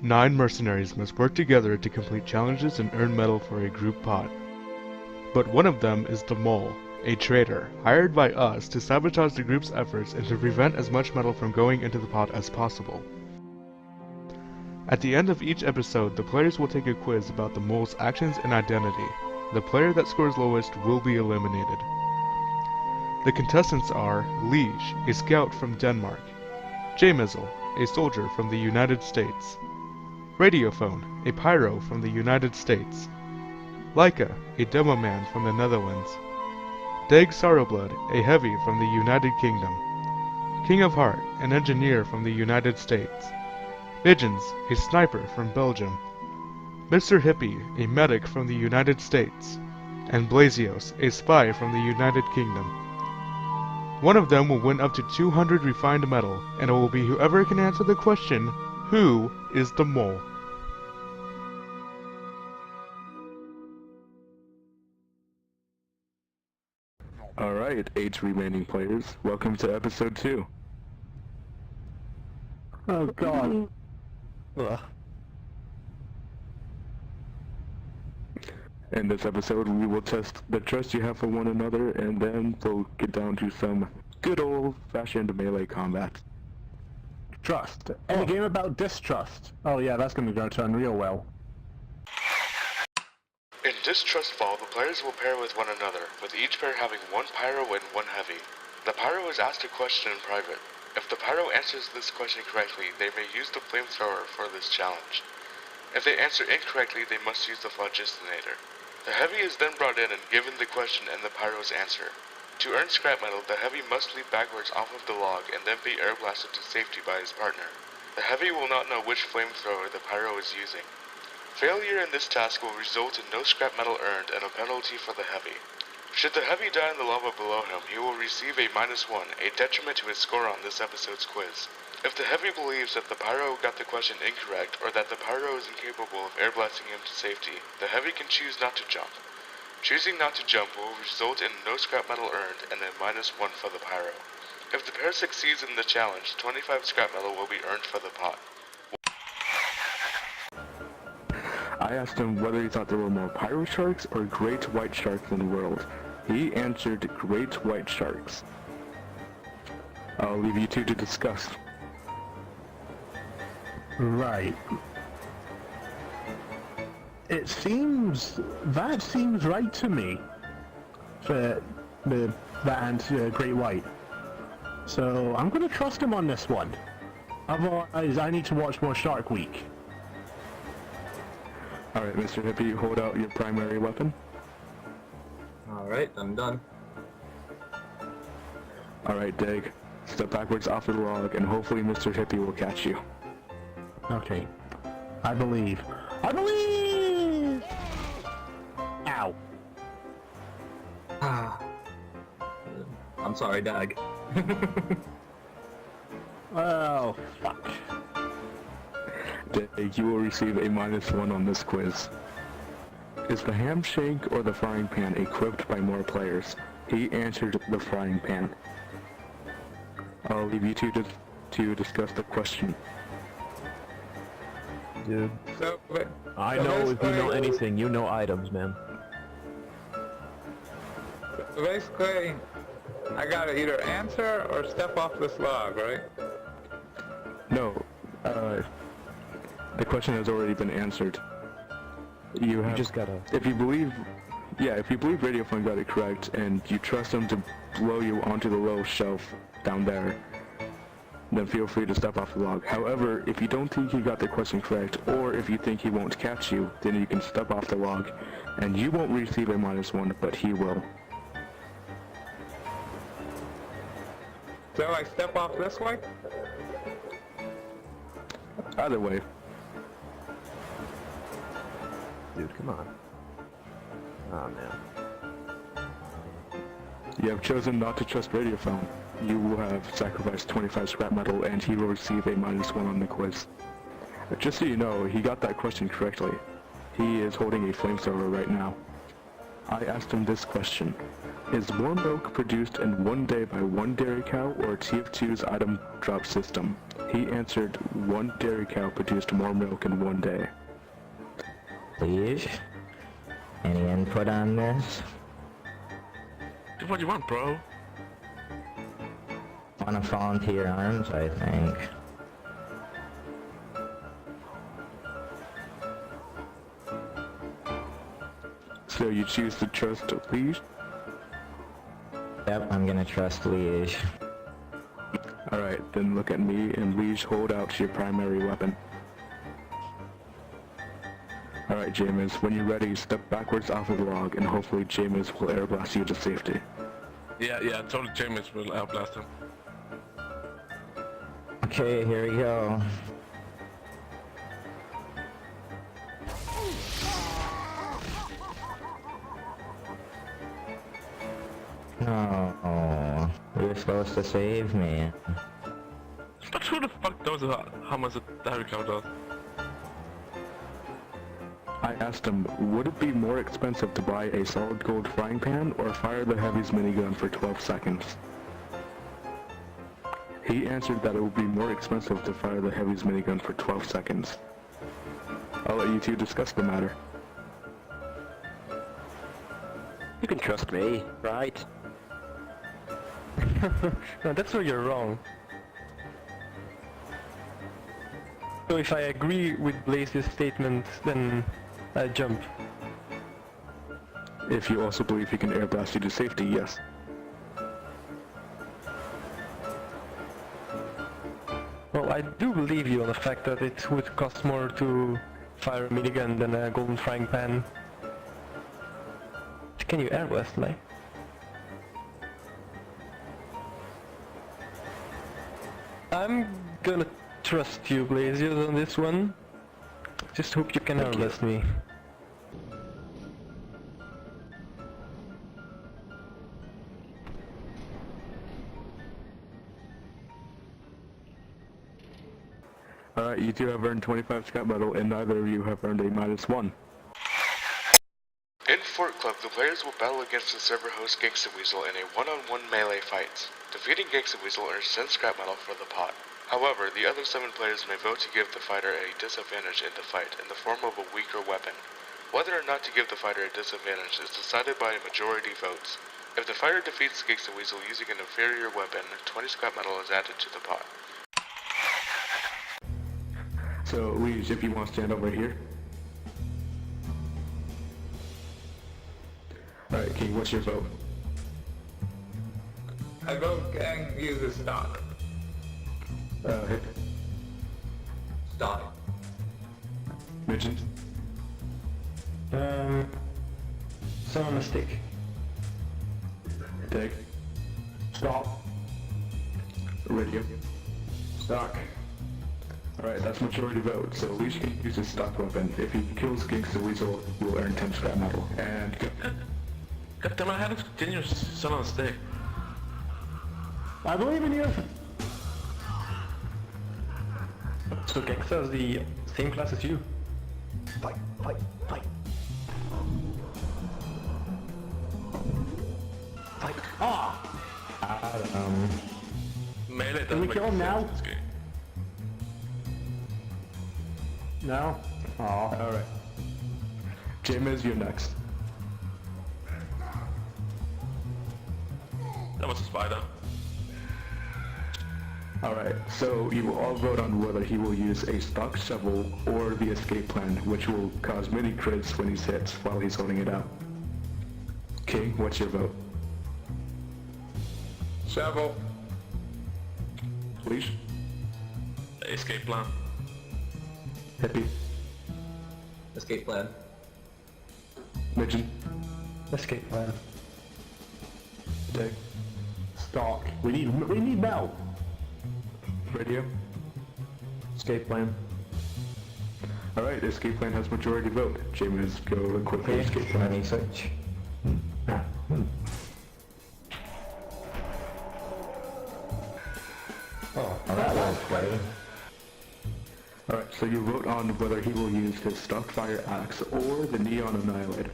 9 mercenaries must work together to complete challenges and earn metal for a group pot. But one of them is the Mole, a traitor, hired by us to sabotage the group's efforts and to prevent as much metal from going into the pot as possible. At the end of each episode, the players will take a quiz about the Mole's actions and identity. The player that scores lowest will be eliminated. The contestants are Liege, a scout from Denmark, Jamizel, a soldier from the United States, Radiophone, a pyro from the United States, Laika, a demo man from the Netherlands, Dag Sorrowblood, a heavy from the United Kingdom, King of Heart, an engineer from the United States, Vigens, a sniper from Belgium, Mr. Hippie, a medic from the United States, and Blazios, a spy from the United Kingdom. One of them will win up to 200 refined metal, and it will be whoever can answer the question, who is the mole? Alright, 8 remaining players, welcome to episode 2. Oh god. Ugh. In this episode, we will test the trust you have for one another, and then we'll get down to some good old-fashioned melee combat. Trust. And a game about distrust. Oh yeah, that's gonna go turn real well. In Distrust Fall, the players will pair with one another, with each pair having one pyro and one heavy. The pyro is asked a question in private. If the pyro answers this question correctly, they may use the flamethrower for this challenge. If they answer incorrectly, they must use the phlogistonator. The heavy is then brought in and given the question and the pyro's answer. To earn scrap metal, the heavy must leap backwards off of the log and then be air blasted to safety by his partner. The heavy will not know which flamethrower the pyro is using. Failure in this task will result in no scrap metal earned and a penalty for the heavy. Should the heavy die in the lava below him, he will receive a -1, a detriment to his score on this episode's quiz. If the heavy believes that the pyro got the question incorrect or that the pyro is incapable of air blasting him to safety, the heavy can choose not to jump. Choosing not to jump will result in no scrap metal earned and a -1 for the pyro. If the pair succeeds in the challenge, 25 scrap metal will be earned for the pot. I asked him whether he thought there were more pyro sharks or great white sharks in the world. He answered great white sharks. I'll leave you two to discuss. Right. That seems right to me. For that answer, Great White. So I'm gonna trust him on this one. Otherwise, I need to watch more Shark Week. Alright, Mr. Hippie, hold out your primary weapon. Alright, I'm done. Alright, Dag. Step backwards off the log, and hopefully Mr. Hippie will catch you. Okay. I believe. I believe! Ow. Ah. I'm sorry, Dag. Oh, fuck. Dag, you will receive a -1 on this quiz. Is the ham shank or the frying pan equipped by more players? He answered the frying pan. I'll leave you two to discuss the question. Dude. So, I know if you know anything, you know items, man. basically, I gotta either answer or step off this log, right? No, the question has already been answered. You just gotta... If you believe Radiophone got it correct, and you trust him to blow you onto the low shelf down there, then feel free to step off the log. However, if you don't think he got the question correct, or if you think he won't catch you, then you can step off the log, and you won't receive a -1, but he will. So I step off this way? Either way. Dude, come on. Oh, man. You have chosen not to trust Radiophone. You will have sacrificed 25 scrap metal, and he will receive a -1 on the quiz. Just so you know, he got that question correctly. He is holding a flamethrower right now. I asked him this question. Is more milk produced in one day by one dairy cow or TF2's item drop system? He answered one dairy cow produced more milk in one day. Please? Any input on this? Do what you want, bro. Wanna fall into your arms, I think. So you choose to trust Liege? Yep, I'm gonna trust Liege. Alright, then look at me and Liege hold out your primary weapon. Alright, James, when you're ready, step backwards off of the log and hopefully James will air blast you to safety. Yeah, totally James will outblast him. Okay, here we go. No, you were supposed to save me. But who the fuck knows how much a dairy cow does? I asked him, would it be more expensive to buy a solid gold frying pan or fire the heavy's minigun for 12 seconds? He answered that it would be more expensive to fire the heavy's minigun for 12 seconds. I'll let you two discuss the matter. You can trust me, right? No, that's where you're wrong. So if I agree with Blaze's statement, then I jump. If you also believe he can air blast you to safety, yes. Well, I do believe you on the fact that it would cost more to fire a minigun than a golden frying pan. Can you air blast me? I'm gonna trust you, Blazius, on this one. Just hope you can air blast me. Alright, you two have earned 25 scrap metal and neither of you have earned a -1. In Fort Club, the players will battle against the server host Gangsta Weasel in a one-on-one melee fight. Defeating Gangsta Weasel earns 10 scrap metal for the pot. However, the other 7 players may vote to give the fighter a disadvantage in the fight in the form of a weaker weapon. Whether or not to give the fighter a disadvantage is decided by majority votes. If the fighter defeats Gangsta Weasel using an inferior weapon, 20 scrap metal is added to the pot. So, Liege, if you want to stand over here. Alright, King, what's your vote? I vote gang uses stock. Hit. Stock. Midget. Some mistake. Take. Stop. Radio. Stock. Alright, that's majority vote, so Liege can use his stock weapon. If he kills Gangsta Weasel, he will earn 10 scrap metal. And go. God damn it, I had to continue son on a stick. I believe in you! So Gangsta is the same class as you. Fight, fight, fight. Fight. Ah! Melee Can we doesn't kill make him now? sense in this game. No? Aw. Alright. James, you're next. That was a spider. Alright, so you will all vote on whether he will use a stock shovel or the escape plan, which will cause many crits when he's hit while he's holding it out. King, what's your vote? Shovel. Leash? Escape plan. Hippie? Escape plan. Midget? Escape plan. Dig? Stock. We need metal. Radio? Escape plan. Alright, escape plan has majority vote. James, go equip the escape plan. Let me switch. Oh, that was good. Alright, so you vote on whether he will use his stock fire axe or the neon annihilator.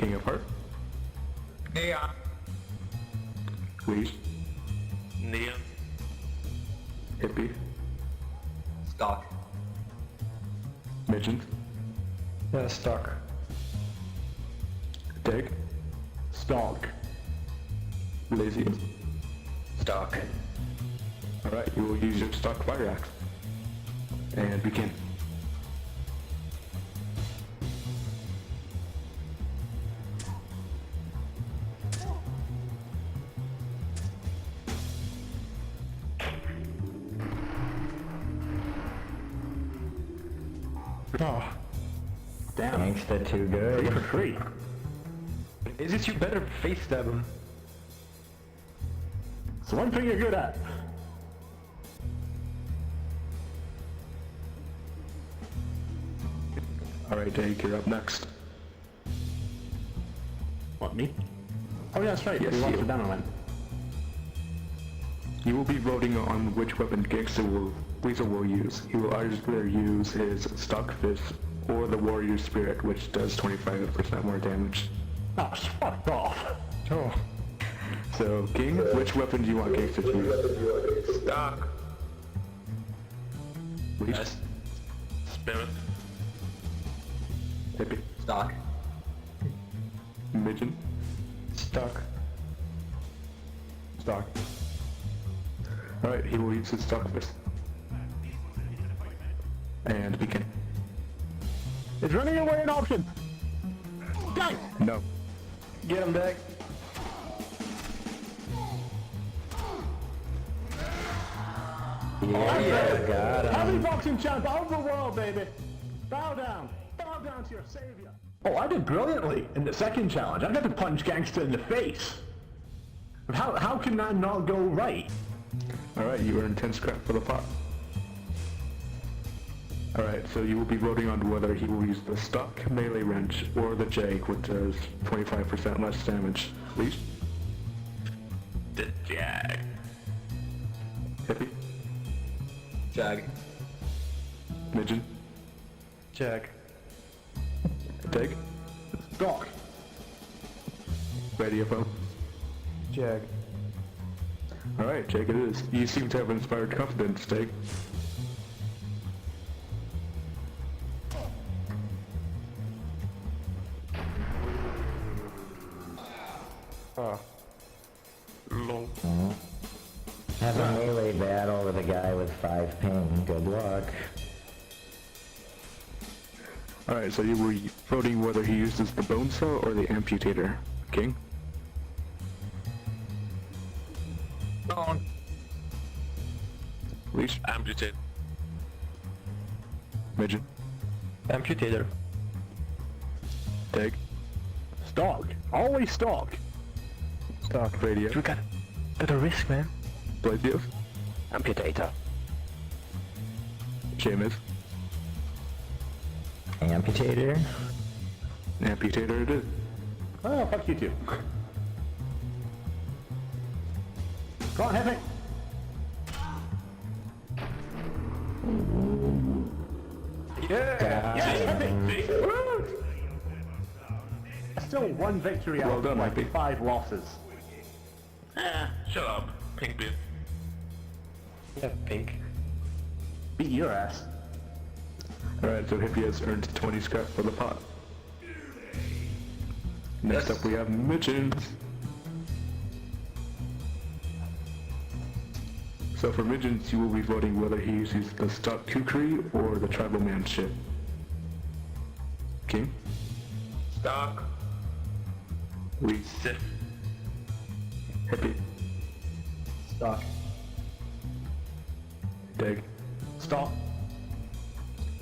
King of Heart. Neon. Leash. Neon. Hippie. Stock. Midget. Yeah, stock. Dig. Stock. Lazy. Stock. Alright, you will use your stock fire axe. And begin. Oh. Damn. Gangsta too good. For free. Is it you better face stab him? It's one thing you're good at. Alright, Dig, you're up next. What, me? Oh yeah, that's right. Yes, we watched you. the demo, man. You will be voting on which weapon Weasel will use. He will either use his stock fist or the warrior spirit, which does 25% more damage. Oh, fuck off. Oh. So, King, which weapon do you want Gangster to use? Stock. Leash? Spirit. Hippie? Stock. Midget? Stock. Stock. Alright, he will use his stock fist. And begin. Is running away an option? Die! No. Get him back. Yeah, got him. Heavy boxing champ of the world, baby! Bow down! Bow down to your savior! Oh, I did brilliantly in the second challenge. I got to punch Gangsta in the face. But how can that not go right? Alright, you earn 10 scrap for the pot. Alright, so you will be voting on whether he will use the stock melee wrench or the jag, which does 25% less damage. Leash? The Jag. Hippie? Jag. Midget? Jag. Dig? Doc. Radio? Jag. Alright, Jag it is. You seem to have inspired confidence, Dig. Lol. Have a melee battle with a guy with 5 ping. Good luck. Alright, so you were voting whether he uses the bone saw or the amputator. King? Bone. Leash? Amputate. Midget? Amputator. Dig? Stock. Always stock. Stock. Radio? We got a risk, man. Blade deals? Amputator. Seamus? Amputator. Amputator it is. Oh, fuck you too. Go on, hit me. Yeah! Yeah, hit me. Woo! Still one victory Well out done, of like Happy. 5 losses. Shut up, Pink Beard. Yeah, pink. Beat your ass. Alright, so Hippie has earned 20 scrap for the pot. Next Yes. up we have Midget. So for Midget, you will be voting whether he uses the stock kukri or the tribal man ship. King? Stock. Lee? Sith. Hippie? Stock. Dig? Stop.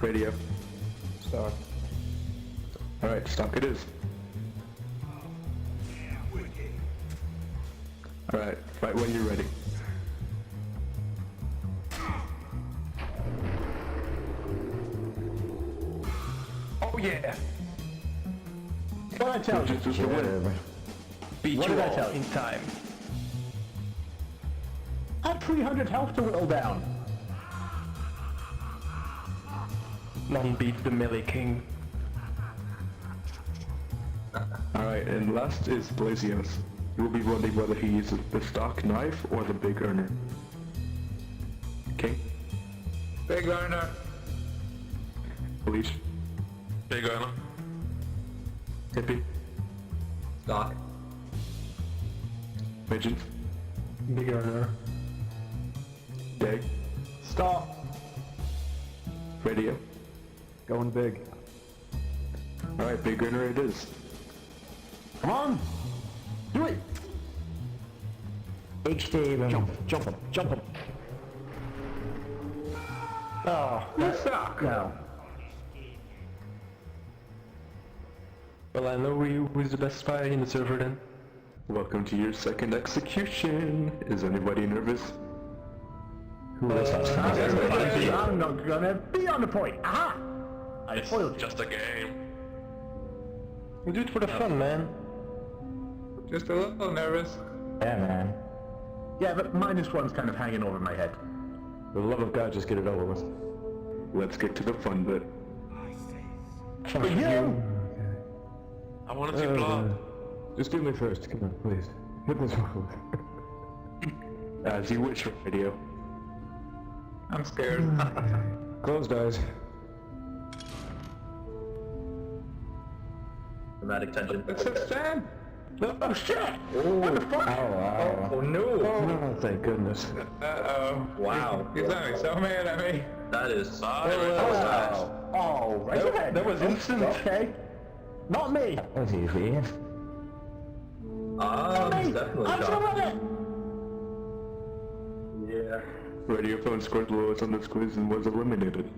Radio? Stock. Alright, stock it is. Alright, fight when you're ready. Oh yeah! What did I tell you? Midget is the winner. Whatever. Beat What you did I all tell you? in time. I had 300 health to whittle down. None beats the melee king. Alright, and last is Blazios. You will be wondering whether he uses the stock knife or the big earner. Okay? Big earner. Police. Big earner. Hippie. Stock. Midget. Big earner. Day. Stop. Radio. Going big. Alright, big earner it is. Come on. Do it. HD, Jump him. Oh, You suck. no. Well, I know who's the best spy in the server then. Welcome to your second execution. Is anybody nervous? I'm not gonna be on the point. Aha! I foiled you. Just a game. We do it for the fun, man. Just a little nervous. yeah, man. Yeah, but -1's kind of hanging over my head. For the love of God, just get it over with. Let's get to the fun bit. For you! I want to see blood. Just do me first, come on, please. Hit this one. As you wish, Radio. I'm scared. Closed eyes. Dramatic tension. It's a stand. Oh shit! What the fuck? Oh no! Oh, thank goodness. Uh-oh. Wow. He's gonna be so mad at me. That is... Oh, right ahead. That was instant. Okay. Not me. That was easy. Me. definitely I'm shocked. so Yeah. Radio phone scored the lowest on this quiz and was eliminated.